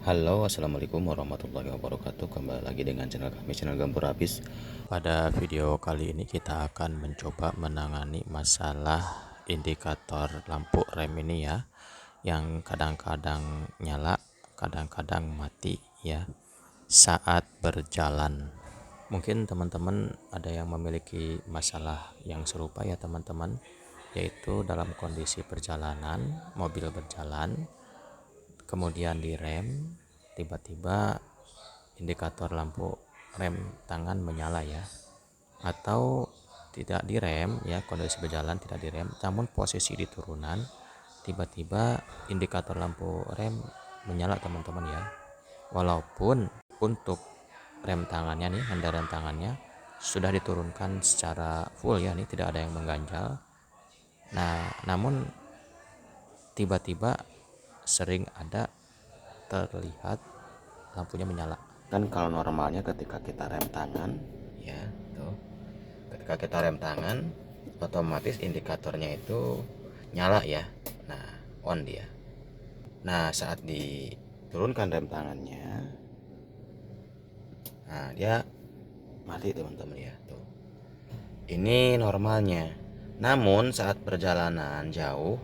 Halo, assalamualaikum warahmatullahi wabarakatuh. Kembali lagi dengan channel kami, channel Gambur Habis. Pada video kali ini kita akan mencoba menangani masalah indikator lampu rem ini ya, yang kadang-kadang nyala, kadang-kadang mati ya saat berjalan. Mungkin teman-teman ada yang memiliki masalah yang serupa ya teman-teman, yaitu dalam kondisi perjalanan, mobil berjalan, kemudian direm, tiba-tiba indikator lampu rem tangan menyala ya, atau tidak direm ya, kondisi berjalan tidak direm namun posisi di turunan, tiba-tiba indikator lampu rem menyala teman-teman ya, walaupun untuk rem tangannya nih, rem tangannya sudah diturunkan secara full ya, nih tidak ada yang mengganjal. Nah, namun tiba-tiba sering ada terlihat lampunya menyala. Kan kalau normalnya ketika kita rem tangan ya, tuh. Ketika kita rem tangan, otomatis indikatornya itu nyala ya. Nah, on dia. Nah, saat diturunkan rem tangannya, nah dia mati teman-teman ya, tuh. Ini normalnya. Namun saat perjalanan jauh,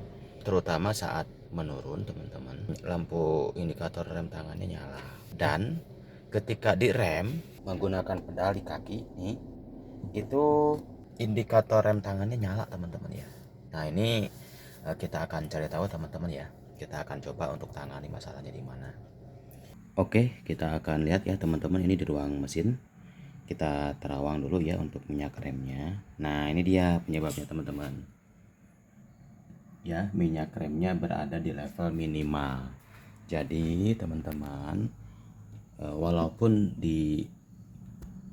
terutama saat menurun teman-teman, lampu indikator rem tangannya nyala. Dan ketika direm menggunakan pedal di kaki nih, itu indikator rem tangannya nyala teman-teman ya. Nah, ini kita akan cari tahu teman-teman ya. Kita akan coba untuk tangani masalahnya di mana. Oke, kita akan lihat ya teman-teman, ini di ruang mesin. Kita terawang dulu ya untuk minyak remnya. Nah, ini dia penyebabnya teman-teman. Ya, minyak remnya berada di level minimal. Jadi teman-teman, walaupun di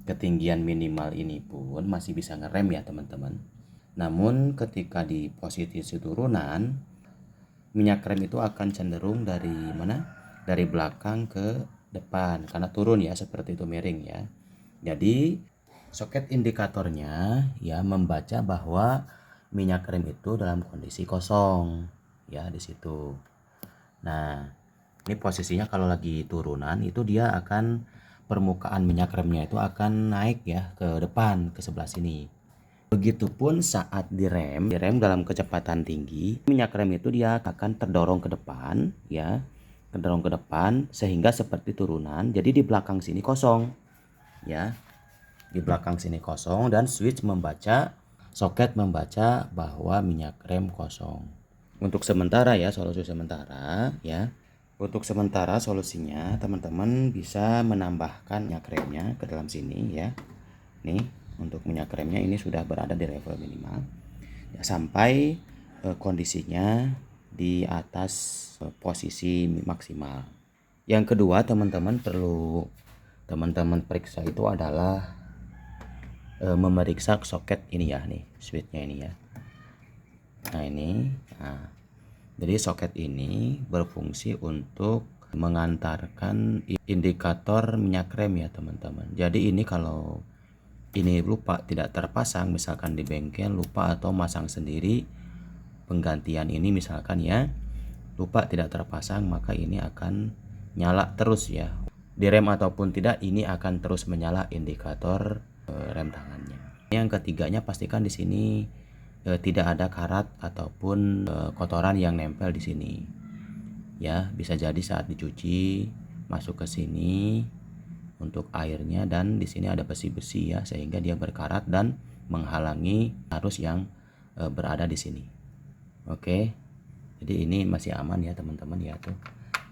ketinggian minimal ini pun masih bisa ngerem ya teman-teman. Namun ketika di posisi turunan, minyak rem itu akan cenderung dari mana? Dari belakang ke depan karena turun ya, seperti itu, miring ya. Jadi soket indikatornya ya membaca bahwa minyak rem itu dalam kondisi kosong ya di situ. Nah, ini posisinya kalau lagi turunan itu dia akan, permukaan minyak remnya itu akan naik ya ke depan, ke sebelah sini. Begitupun saat direm dalam kecepatan tinggi, minyak rem itu dia akan terdorong ke depan ya, terdorong ke depan sehingga seperti turunan. Jadi di belakang sini kosong ya, di belakang sini kosong, dan soket membaca bahwa minyak rem kosong. Untuk sementara ya, solusi sementara ya. Untuk sementara solusinya teman-teman bisa menambahkan minyak remnya ke dalam sini ya. Nih, untuk minyak remnya ini sudah berada di level minimal ya, sampai kondisinya di atas posisi maksimal. Yang kedua teman-teman perlu teman-teman periksa itu adalah memeriksa soket ini ya, nih switchnya ini ya. Nah ini, jadi soket ini berfungsi untuk mengantarkan indikator minyak rem ya teman-teman. Jadi ini kalau ini lupa, tidak terpasang, misalkan di bengkel lupa atau masang sendiri penggantian ini misalkan ya, lupa tidak terpasang, maka ini akan nyala terus ya. Direm ataupun tidak, ini akan terus menyala indikator rem tangannya. Yang ketiganya, pastikan di sini tidak ada karat ataupun kotoran yang nempel di sini. Ya, bisa jadi saat dicuci masuk ke sini untuk airnya, dan di sini ada besi-besi ya, sehingga dia berkarat dan menghalangi arus yang berada di sini. Oke. Jadi ini masih aman ya teman-teman ya, tuh.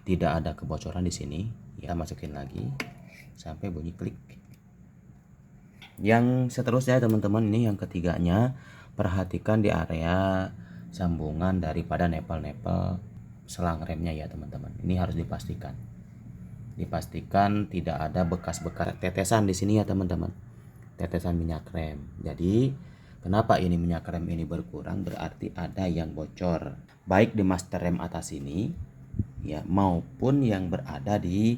Tidak ada kebocoran di sini. Ya, masukin lagi sampai bunyi klik. Yang seterusnya teman-teman, ini yang ketiganya, perhatikan di area sambungan daripada nepel-nepel selang remnya ya teman-teman. Ini harus dipastikan tidak ada bekas-bekas tetesan di sini ya teman-teman, tetesan minyak rem. Jadi kenapa ini minyak rem ini berkurang, berarti ada yang bocor, baik di master rem atas ini ya, maupun yang berada di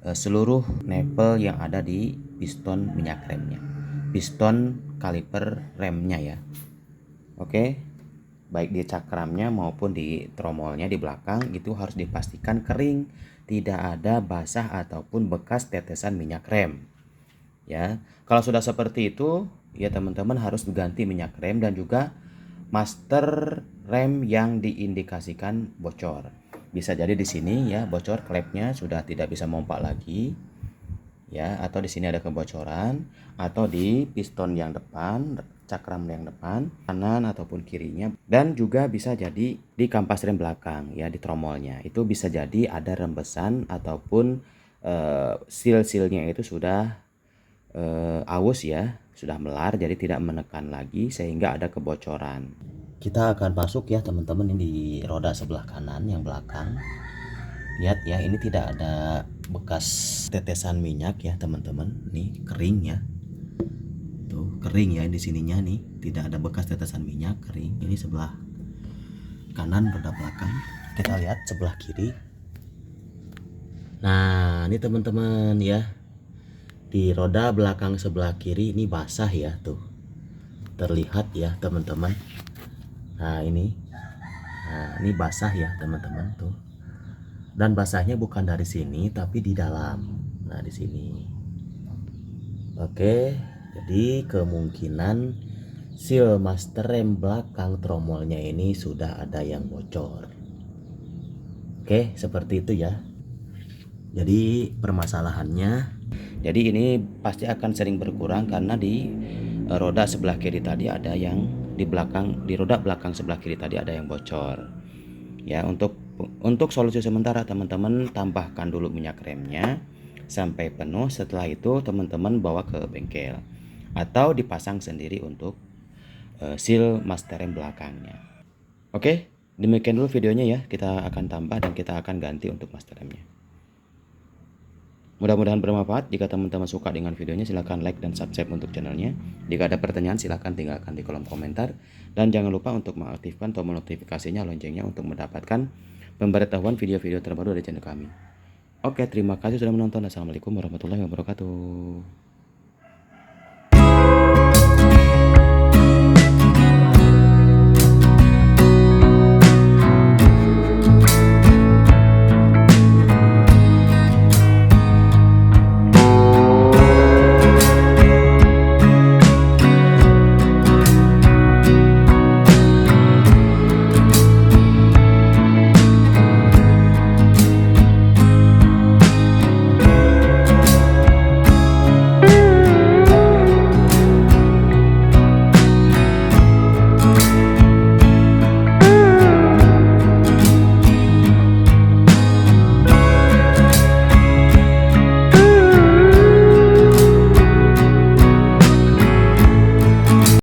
seluruh nepel yang ada di piston minyak remnya, piston kaliper remnya ya. Oke, baik di cakramnya maupun di tromolnya di belakang itu harus dipastikan kering tidak ada basah ataupun bekas tetesan minyak rem. Ya, kalau sudah seperti itu, ya teman-teman harus ganti minyak rem dan juga master rem yang diindikasikan bocor. Bisa jadi di sini ya bocor, klepnya sudah tidak bisa mompak lagi. Ya, atau di sini ada kebocoran, atau di piston yang depan, cakram yang depan, kanan ataupun kirinya, dan juga bisa jadi di kampas rem belakang ya, di tromolnya. Itu bisa jadi ada rembesan ataupun seal-sealnya itu sudah aus ya, sudah melar, jadi tidak menekan lagi sehingga ada kebocoran. Kita akan masuk ya teman-teman, ini di roda sebelah kanan yang belakang. Lihat ya, ini tidak ada bekas tetesan minyak ya teman-teman, nih kering ya, tuh kering ya, di sininya nih tidak ada bekas tetesan minyak, kering. Ini sebelah kanan roda belakang. Kita lihat sebelah kiri. Nah ini teman-teman ya, di roda belakang sebelah kiri ini basah ya, tuh terlihat ya teman-teman. Nah ini basah ya teman-teman tuh. Dan basahnya bukan dari sini tapi di dalam. Nah di sini. Oke, jadi kemungkinan seal master rem belakang tromolnya ini sudah ada yang bocor. Oke, seperti itu ya. Jadi permasalahannya, jadi ini pasti akan sering berkurang karena di roda sebelah kiri tadi ada yang di roda belakang sebelah kiri tadi ada yang bocor. Ya, untuk solusi sementara teman-teman tambahkan dulu minyak remnya sampai penuh. Setelah itu teman-teman bawa ke bengkel atau dipasang sendiri untuk seal master rem belakangnya. Oke, demikian dulu videonya ya. Kita akan tambah dan kita akan ganti untuk master remnya. Mudah-mudahan bermanfaat. Jika teman-teman suka dengan videonya, silahkan like dan subscribe untuk channelnya. Jika ada pertanyaan, silahkan tinggalkan di kolom komentar. Dan jangan lupa untuk mengaktifkan tombol notifikasinya, loncengnya untuk mendapatkan pemberitahuan video-video terbaru dari channel kami. Oke, terima kasih sudah menonton. Assalamualaikum warahmatullahi wabarakatuh.